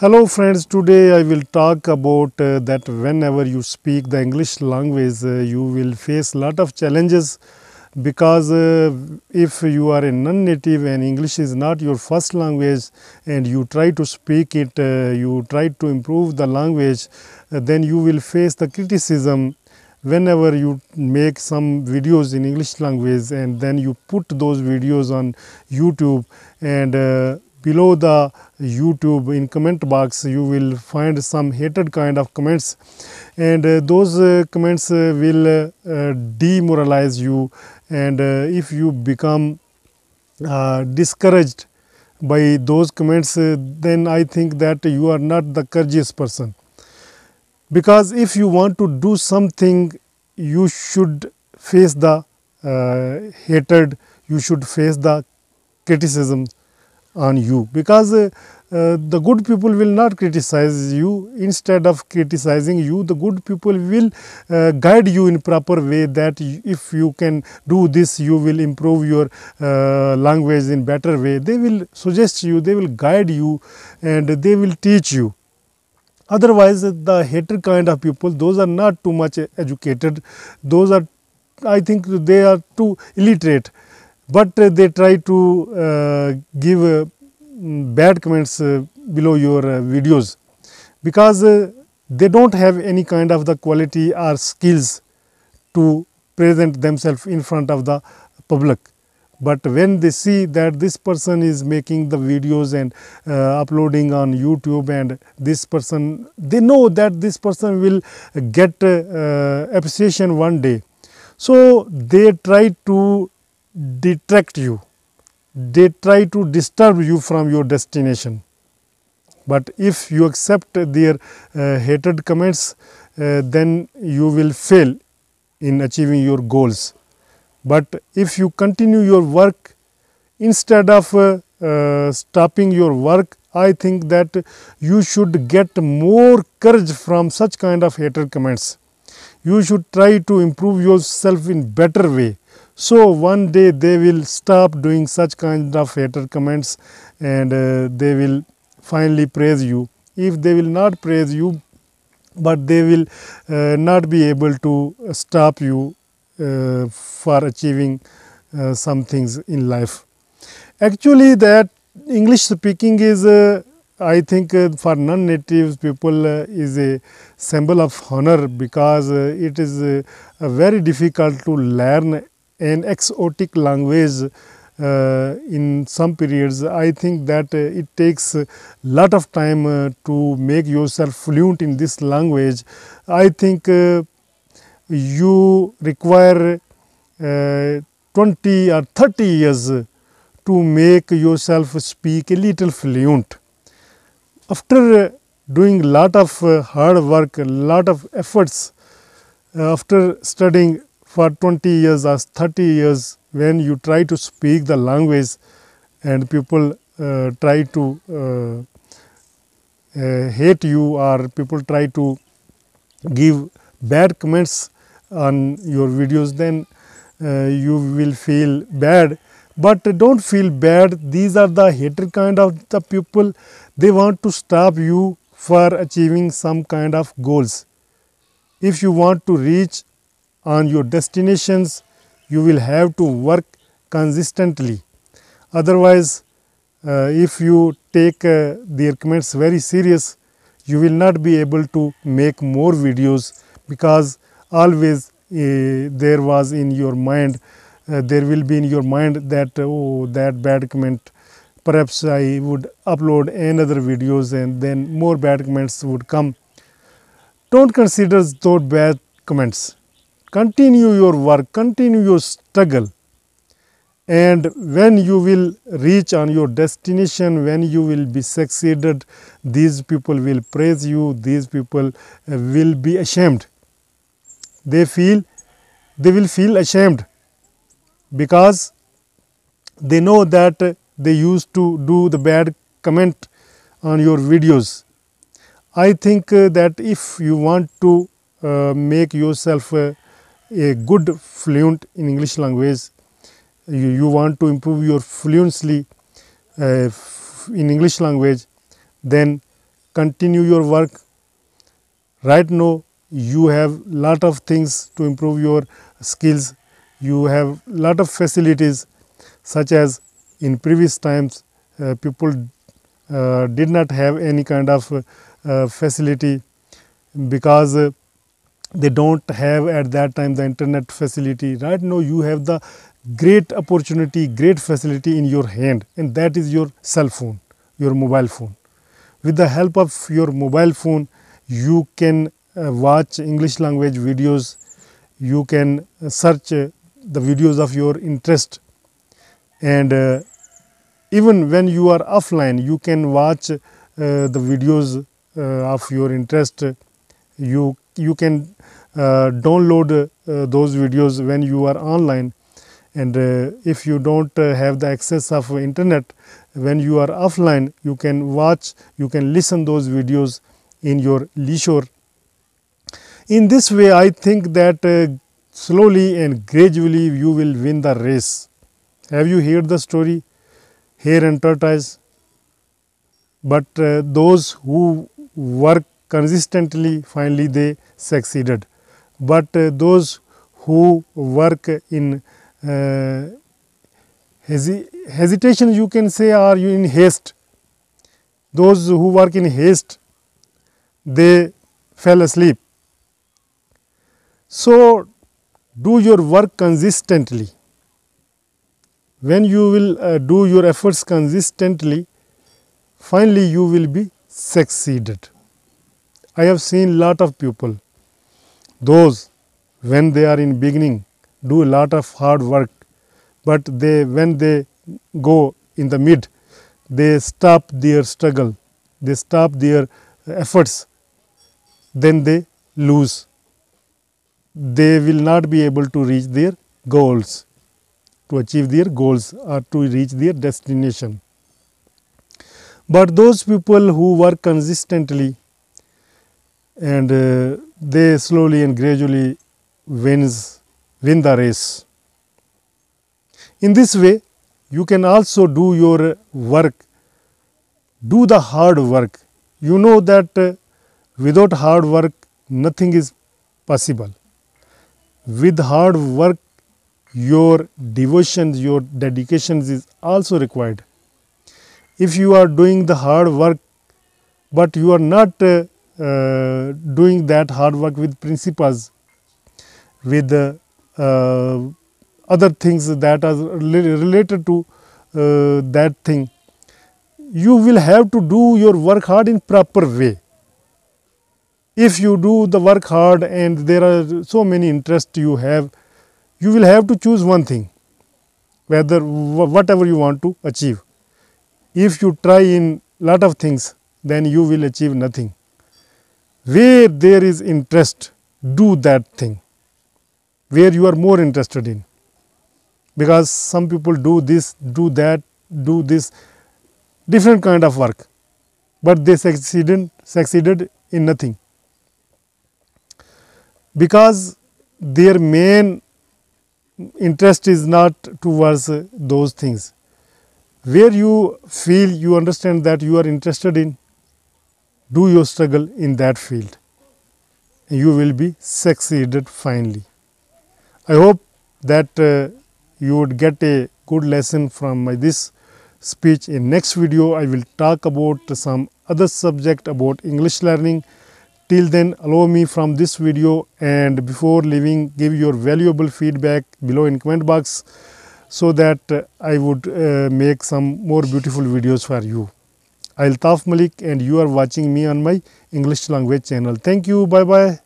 Hello friends, today I will talk about that whenever you speak the English language, you will face lot of challenges because if you are a non-native and English is not your first language and you try to speak it, you try to improve the language, then you will face the criticism whenever you make some videos in English language and then you put those videos on YouTube and below the YouTube in comment box you will find some hated kind of comments, and those comments will demoralize you, and if you become discouraged by those comments, then I think that you are not the courageous person. Because if you want to do something, you should face the hatred, you should face the criticism on you, because the good people will not criticize you. Instead of criticizing you, the good people will guide you in proper way, that if you can do this, you will improve your language in better way. They will suggest you, they will guide you, and they will teach you. Otherwise, the hated kind of people, those are not too much educated, those are, I think they are too illiterate, but they try to give bad comments below your videos, because they don't have any kind of the quality or skills to present themselves in front of the public. But when they see that this person is making the videos and uploading on YouTube, and this person, they know that this person will get appreciation one day, so they try to detract you, they try to disturb you from your destination. But if you accept their hated comments, then you will fail in achieving your goals. But if you continue your work, instead of stopping your work, I think that you should get more courage from such kind of hated comments. You should try to improve yourself in better way. So one day they will stop doing such kind of hater comments, and they will finally praise you. If they will not praise you, but they will not be able to stop you for achieving some things in life. Actually, that English speaking is I think for non-native people is a symbol of honor, because it is very difficult to learn an exotic language in some periods. I think that it takes a lot of time to make yourself fluent in this language. I think you require 20 or 30 years to make yourself speak a little fluent. After doing lot of hard work, lot of efforts, after studying for 20 years or 30 years, when you try to speak the language and people try to hate you, or people try to give bad comments on your videos, then you will feel bad. But don't feel bad. These are the hater kind of the people. They want to stop you for achieving some kind of goals. If you want to reach on your destinations, you will have to work consistently. Otherwise, if you take their comments very serious, you will not be able to make more videos, because always there was in your mind, there will be in your mind that, oh, that bad comment, perhaps I would upload another videos and then more bad comments would come. Don't consider those bad comments. Continue your work, continue your struggle, and when you will reach on your destination, when you will be succeeded, these people will praise you, these people will be ashamed. They will feel ashamed, because they know that they used to do the bad comment on your videos. I think that if you want to make yourself a good fluent in English language, you want to improve your fluency in English language, then continue your work. Right now you have lot of things to improve your skills. You have lot of facilities, such as in previous times people did not have any kind of facility, because they don't have at that time the internet facility. Right now you have the great opportunity, great facility in your hand, and that is your cell phone, your mobile phone. With the help of your mobile phone, you can watch English language videos, you can search the videos of your interest, and even when you are offline you can watch the videos of your interest. You can download those videos when you are online, and if you don't have the access of internet, when you are offline you can watch, you can listen those videos in your leisure. In this way I think that slowly and gradually you will win the race. Have you heard the story hare and tortoise? But those who work consistently, finally they succeeded. But those who work in hesitation, you can say, or in haste, those who work in haste, they fell asleep. So do your work consistently. When you will do your efforts consistently, finally you will be succeeded. I have seen lot of people, those when they are in beginning do a lot of hard work, but when they go in the mid, they stop their struggle, they stop their efforts, then they lose. They will not be able to reach their goals, to achieve their goals or to reach their destination. But those people who work consistently and they slowly and gradually win the race. In this way you can also do your work, do the hard work. You know that without hard work nothing is possible. With hard work your devotion, your dedication is also required. If you are doing the hard work but you are not doing that hard work with principles, with other things that are related to that thing, you will have to do your work hard in proper way. If you do the work hard and there are so many interests you will have to choose one thing, whatever you want to achieve. If you try in lot of things, then you will achieve nothing. Where there is interest, do that thing where you are more interested in, because some people do this, do that, do this different kind of work, but they succeeded in nothing, because their main interest is not towards those things. Where you feel, you understand that you are interested in, do your struggle in that field, and you will be succeeded finally. I hope that you would get a good lesson from this speech. In next video I will talk about some other subject about English learning. Till then, allow me from this video, and before leaving, give your valuable feedback below in comment box, so that I would make some more beautiful videos for you. Altaf Malik, and you are watching me on my English language channel. Thank you. Bye bye.